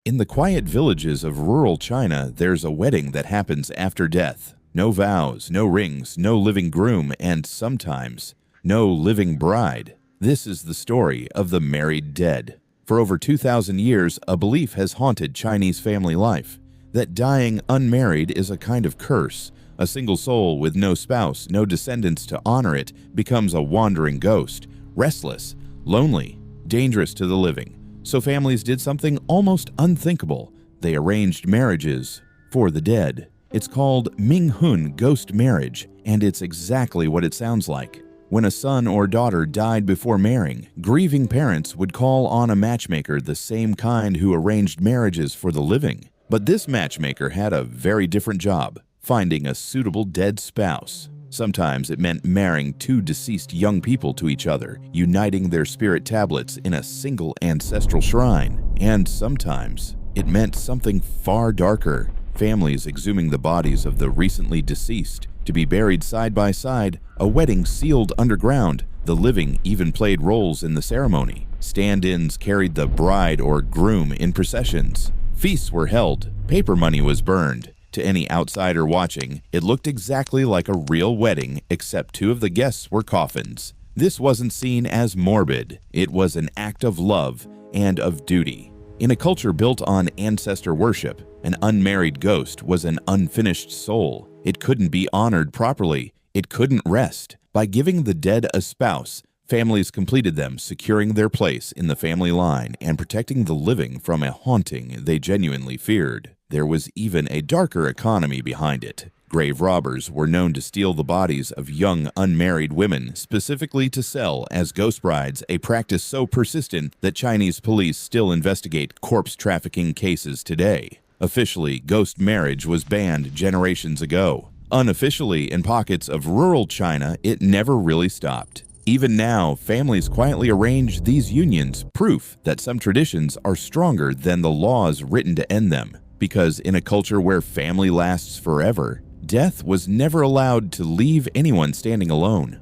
In the quiet villages of rural China, there's a wedding that happens after death. No vows, no rings, no living groom, and sometimes no living bride. This is the story of the married dead. For over 2,000 years, a belief has haunted Chinese family life that dying unmarried is a kind of curse. A single soul with no spouse, no descendants to honor it, becomes a wandering ghost, restless, lonely, dangerous to the living. So families did something almost unthinkable. They arranged marriages for the dead. It's called Minghun ghost marriage, and it's exactly what it sounds like. When a son or daughter died before marrying, grieving parents would call on a matchmaker, the same kind who arranged marriages for the living. But this matchmaker had a very different job: finding a suitable dead spouse. Sometimes it meant marrying two deceased young people to each other, uniting their spirit tablets in a single ancestral shrine. And sometimes it meant something far darker: families exhuming the bodies of the recently deceased to be buried side by side, a wedding sealed underground. The living even played roles in the ceremony. Stand-ins carried the bride or groom in processions. Feasts were held. Paper money was burned. To any outsider watching, it looked exactly like a real wedding, except two of the guests were coffins. This wasn't seen as morbid. It was an act of love and of duty. In a culture built on ancestor worship, an unmarried ghost was an unfinished soul. It couldn't be honored properly. It couldn't rest. By giving the dead a spouse, families completed them, securing their place in the family line and protecting the living from a haunting they genuinely feared. There was even a darker economy behind it. Grave robbers were known to steal the bodies of young unmarried women, specifically to sell as ghost brides, a practice so persistent that Chinese police still investigate corpse trafficking cases today. Officially, ghost marriage was banned generations ago. Unofficially, in pockets of rural China, it never really stopped. Even now, families quietly arrange these unions, proof that some traditions are stronger than the laws written to end them. Because in a culture where family lasts forever, death was never allowed to leave anyone standing alone.